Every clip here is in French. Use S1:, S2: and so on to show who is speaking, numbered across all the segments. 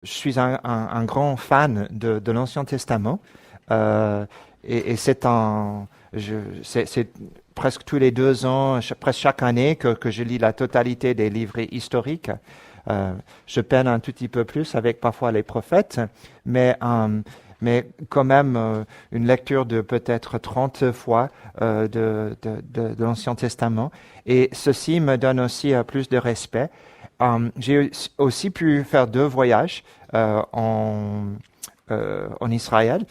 S1: je suis un grand fan de l'Ancien Testament. Euh, et c'est presque tous les 2 ans, presque chaque année que je lis la totalité des livres historiques. Je peine un tout petit peu plus avec parfois les prophètes, mais, euh, mais quand même une lecture de peut-être 30 fois de l'Ancien Testament. Et ceci me donne aussi plus de respect. J'ai aussi pu faire 2 voyages en Israël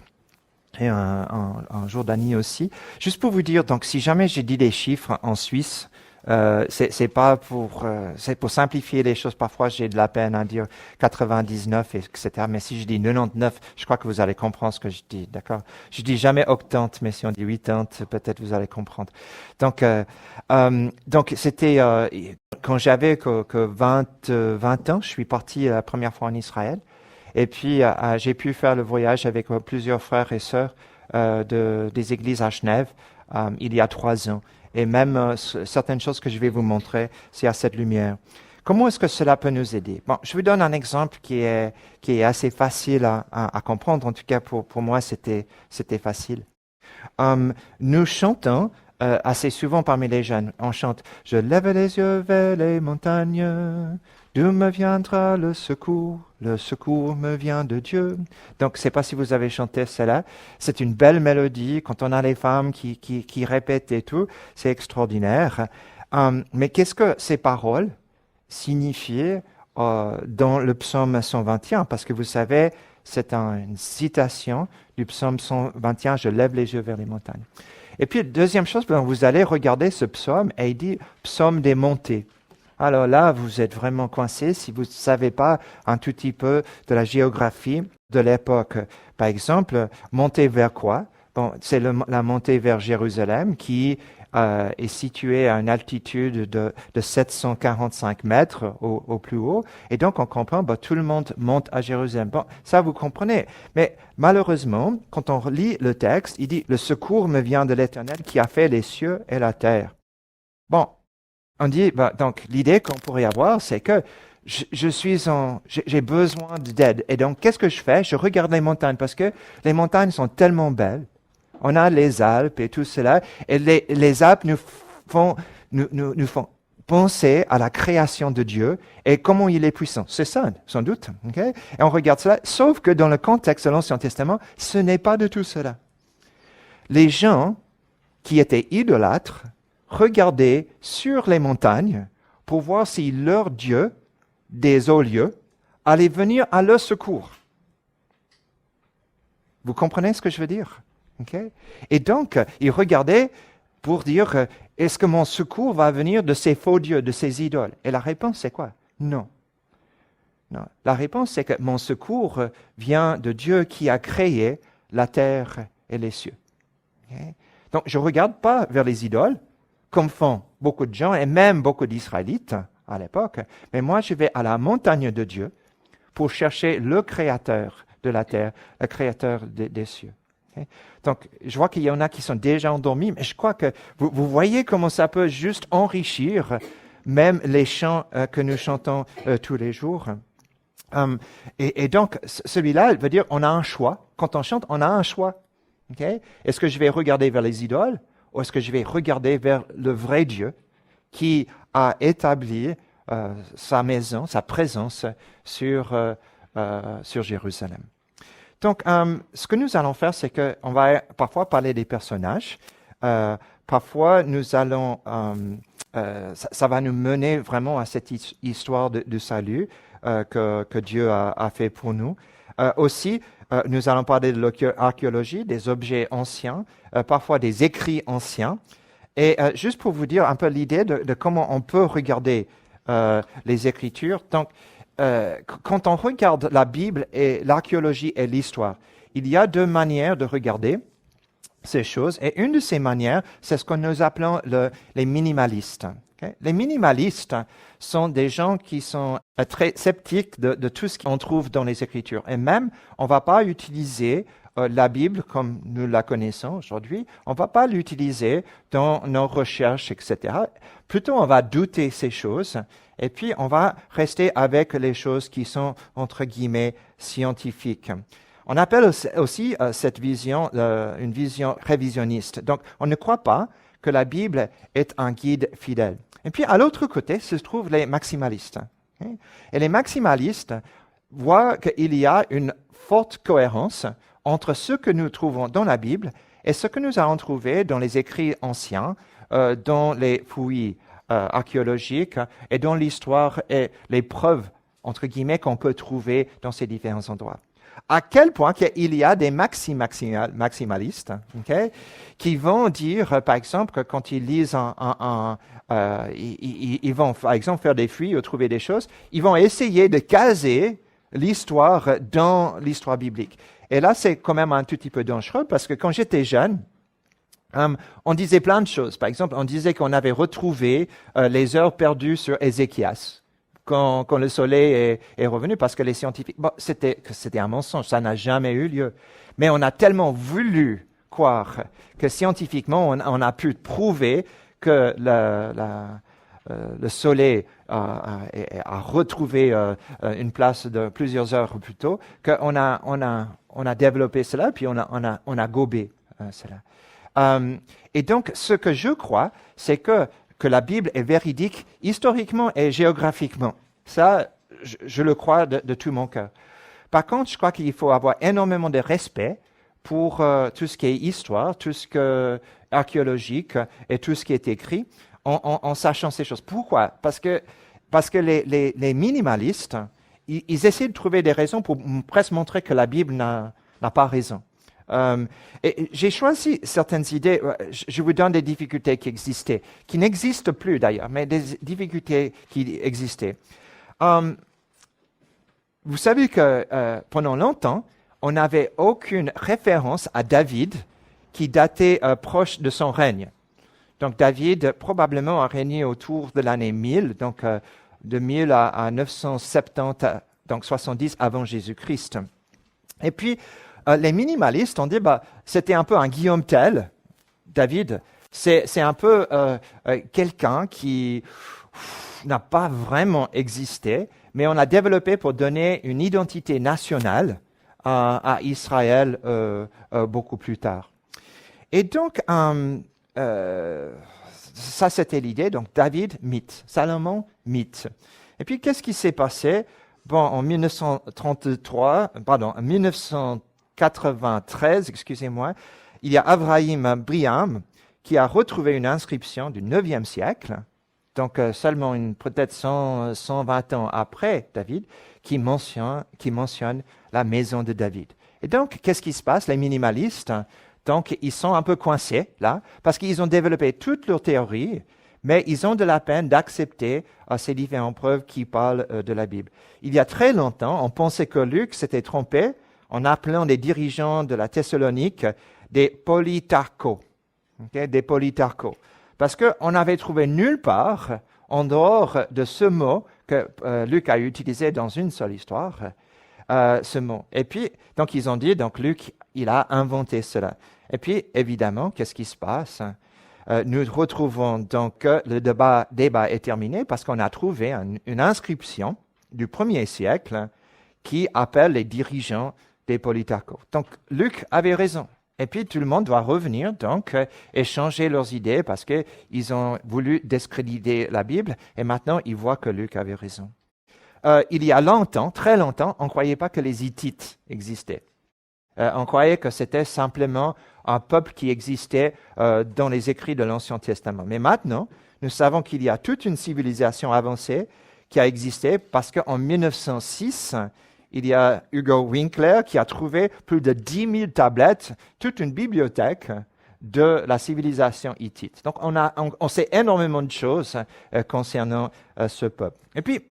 S1: et en Jordanie aussi. Juste pour vous dire, donc si jamais j'ai dit des chiffres en Suisse, c'est pas c'est pour simplifier les choses. Parfois, j'ai de la peine à dire 99, etc. Mais si je dis 99, je crois que vous allez comprendre ce que je dis, d'accord? Je dis jamais 80, mais si on dit 80, peut-être vous allez comprendre. Donc c'était quand j'avais que 20 ans, je suis parti la première fois en Israël. Et puis, j'ai pu faire le voyage avec plusieurs frères et sœurs des églises à Genève il y a 3 ans. Et même certaines choses que je vais vous montrer, c'est à cette lumière. Comment est-ce que cela peut nous aider? Bon, je vous donne un exemple qui est assez facile à comprendre. En tout cas, pour moi, c'était facile. Nous chantons assez souvent parmi les jeunes. On chante «Je lève les yeux vers les montagnes, d'où me viendra le secours? Le secours me vient de Dieu.» Donc, je ne sais pas si vous avez chanté cela. C'est une belle mélodie. Quand on a les femmes qui répètent et tout, c'est extraordinaire. Mais qu'est-ce que ces paroles signifient dans le psaume 121? Parce que vous savez, c'est une citation du psaume 121, «Je lève les yeux vers les montagnes.» Et puis, deuxième chose, vous allez regarder ce psaume et il dit psaume des montées. Alors là, vous êtes vraiment coincé si vous ne savez pas un tout petit peu de la géographie de l'époque. Par exemple, monter vers quoi? Bon, c'est la montée vers Jérusalem qui est située à une altitude de 745 mètres au plus haut. Et donc, on comprend, tout le monde monte à Jérusalem. Bon, ça, vous comprenez. Mais malheureusement, quand on lit le texte, il dit, «Le secours me vient de l'Éternel qui a fait les cieux et la terre.» Bon, on dit, donc, l'idée qu'on pourrait avoir, c'est que j'ai besoin d'aide. Et donc, qu'est-ce que je fais? Je regarde les montagnes parce que les montagnes sont tellement belles. On a les Alpes et tout cela. Et les Alpes nous font penser à la création de Dieu et comment il est puissant. C'est ça, sans doute. Okay? Et on regarde cela. Sauf que dans le contexte de l'Ancien Testament, ce n'est pas de tout cela. Les gens qui étaient idolâtres regardaient sur les montagnes pour voir si leur Dieu des hauts lieux allait venir à leur secours. Vous comprenez ce que je veux dire? Okay? Et donc, ils regardaient pour dire, est-ce que mon secours va venir de ces faux dieux, de ces idoles? Et la réponse, c'est quoi? Non. Non. La réponse, c'est que mon secours vient de Dieu qui a créé la terre et les cieux. Okay? Donc, je ne regarde pas vers les idoles, comme font beaucoup de gens, et même beaucoup d'Israélites à l'époque, mais moi, je vais à la montagne de Dieu pour chercher le créateur de la terre, le créateur des cieux. Okay? Donc, je vois qu'il y en a qui sont déjà endormis, mais je crois que vous voyez comment ça peut juste enrichir même les chants que nous chantons tous les jours. Et donc, celui-là veut dire on a un choix. Quand on chante, on a un choix. Okay? Est-ce que je vais regarder vers les idoles ou est-ce que je vais regarder vers le vrai Dieu qui a établi sa maison, sa présence sur Jérusalem? Donc, ce que nous allons faire, c'est qu'on va parfois parler des personnages. Parfois, nous allons, ça va nous mener vraiment à cette histoire de salut que Dieu a fait pour nous. Aussi, nous allons parler de l'archéologie, des objets anciens, parfois des écrits anciens. Et juste pour vous dire un peu l'idée de comment on peut regarder les Écritures. Donc, quand on regarde la Bible et l'archéologie et l'histoire, il y a 2 manières de regarder ces choses. Et une de ces manières, c'est ce que nous appelons les minimalistes. Okay? Les minimalistes sont des gens qui sont très sceptiques de tout ce qu'on trouve dans les Écritures. Et même, on ne va pas utiliser la Bible comme nous la connaissons aujourd'hui, on ne va pas l'utiliser dans nos recherches, etc. Plutôt, on va douter ces choses et puis on va rester avec les choses qui sont, entre guillemets, scientifiques. On appelle aussi cette vision une vision révisionniste. Donc, on ne croit pas que la Bible est un guide fidèle. Et puis, à l'autre côté, se trouvent les maximalistes. Okay? Et les maximalistes voient qu'il y a une forte cohérence entre ce que nous trouvons dans la Bible et ce que nous avons trouvé dans les écrits anciens, dans les fouilles archéologiques et dans l'histoire et les preuves, entre guillemets, qu'on peut trouver dans ces différents endroits. À quel point qu'il y a des maximalistes okay, qui vont dire, par exemple, que quand ils lisent ils vont, par exemple, faire des fouilles ou trouver des choses, ils vont essayer de caser l'histoire dans l'histoire biblique. Et là, c'est quand même un tout petit peu dangereux parce que quand j'étais jeune, on disait plein de choses. Par exemple, on disait qu'on avait retrouvé les heures perdues sur Ézéchias. Quand le soleil est revenu, parce que les scientifiques... Bon, c'était un mensonge, ça n'a jamais eu lieu. Mais on a tellement voulu croire que scientifiquement, on a pu prouver que le soleil a retrouvé une place de plusieurs heures plus tôt, qu'on a développé cela, puis on a gobé cela. Et donc, ce que je crois, c'est que la Bible est véridique historiquement et géographiquement. Ça, je le crois de tout mon cœur. Par contre, je crois qu'il faut avoir énormément de respect pour tout ce qui est histoire, tout ce qui est archéologique et tout ce qui est écrit, en sachant ces choses. Pourquoi? Parce que les minimalistes, ils essaient de trouver des raisons pour presque montrer que la Bible n'a pas raison. Et j'ai choisi certaines idées, je vous donne des difficultés qui existaient, qui n'existent plus d'ailleurs, mais des difficultés qui existaient. Vous savez que pendant longtemps, on n'avait aucune référence à David qui datait proche de son règne. Donc David probablement a régné autour de l'année 1000, donc de 1000 à 970, donc 70 avant Jésus-Christ. Et puis, les minimalistes ont dit, c'était un peu un Guillaume Tell, David. C'est un peu quelqu'un qui n'a pas vraiment existé, mais on a développé pour donner une identité nationale à Israël beaucoup plus tard. Et donc, ça c'était l'idée. Donc David, mythe. Salomon, mythe. Et puis, qu'est-ce qui s'est passé? Bon, en 1993, excusez-moi, il y a Avraham Briam qui a retrouvé une inscription du 9e siècle, donc seulement peut-être 120 ans après David, qui mentionne la maison de David. Et donc, qu'est-ce qui se passe? Les minimalistes, donc, ils sont un peu coincés là, parce qu'ils ont développé toutes leurs théories, mais ils ont de la peine d'accepter ces différentes preuves qui parlent de la Bible. Il y a très longtemps, on pensait que Luc s'était trompé en appelant les dirigeants de la Thessalonique des polytarchos. Okay, des polytarchos. Parce qu'on n'avait trouvé nulle part, en dehors de ce mot que Luc a utilisé dans une seule histoire, ce mot. Et puis, donc ils ont dit, donc Luc, il a inventé cela. Et puis, évidemment, qu'est-ce qui se passe? Nous retrouvons donc que le débat est terminé parce qu'on a trouvé une inscription du 1er siècle qui appelle les dirigeants des polytarchos. Donc, Luc avait raison. Et puis, tout le monde doit revenir, donc, et changer leurs idées parce qu'ils ont voulu discréditer la Bible et maintenant, ils voient que Luc avait raison. Il y a longtemps, très longtemps, on ne croyait pas que les Hittites existaient. On croyait que c'était simplement un peuple qui existait dans les écrits de l'Ancien Testament. Mais maintenant, nous savons qu'il y a toute une civilisation avancée qui a existé parce qu'en 1906, il y a Hugo Winkler qui a trouvé plus de 10 000 tablettes, toute une bibliothèque de la civilisation hittite. Donc, on sait énormément de choses concernant ce peuple. Et puis,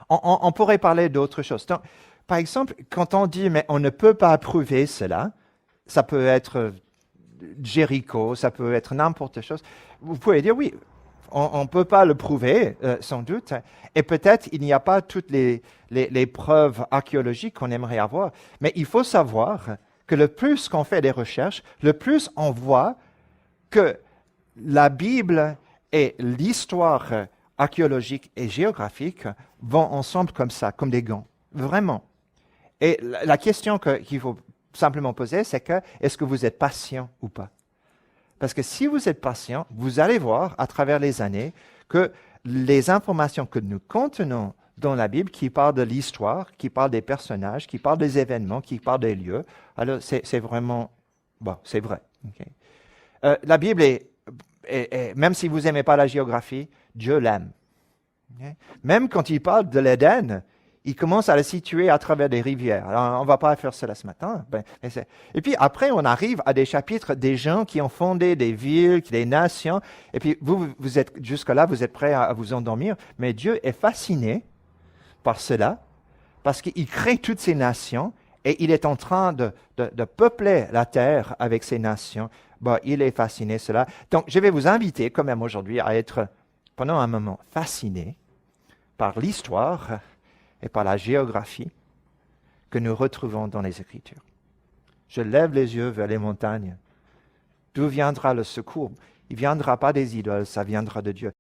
S1: on pourrait parler d'autres choses. Donc, par exemple, quand on dit « mais on ne peut pas prouver cela », ça peut être Jéricho, ça peut être n'importe chose. Vous pouvez dire « oui, on ne peut pas le prouver, sans doute, et peut-être il n'y a pas toutes les preuves archéologiques qu'on aimerait avoir, mais il faut savoir que le plus qu'on fait des recherches, le plus on voit que la Bible et l'histoire archéologique et géographique vont ensemble comme ça, comme des gants. Vraiment. Et la question qu'il faut simplement poser, c'est que est-ce que vous êtes patient ou pas? Parce que si vous êtes patient, vous allez voir à travers les années que les informations que nous contenons dans la Bible, qui parlent de l'histoire, qui parlent des personnages, qui parlent des événements, qui parlent des lieux, alors c'est vraiment, bon, c'est vrai. Okay. La Bible même si vous n'aimez pas la géographie, Dieu l'aime. Okay. Même quand il parle de l'Éden, il commence à le situer à travers des rivières. Alors, on ne va pas faire cela ce matin. Et puis après, on arrive à des chapitres des gens qui ont fondé des villes, des nations. Et puis vous êtes jusque-là, vous êtes prêts à vous endormir. Mais Dieu est fasciné par cela, parce qu'il crée toutes ces nations et il est en train de peupler la terre avec ces nations. Bon, il est fasciné cela. Donc, je vais vous inviter quand même aujourd'hui à être, pendant un moment, fasciné par l'histoire et par la géographie que nous retrouvons dans les Écritures. Je lève les yeux vers les montagnes. D'où viendra le secours? Il ne viendra pas des idoles, ça viendra de Dieu.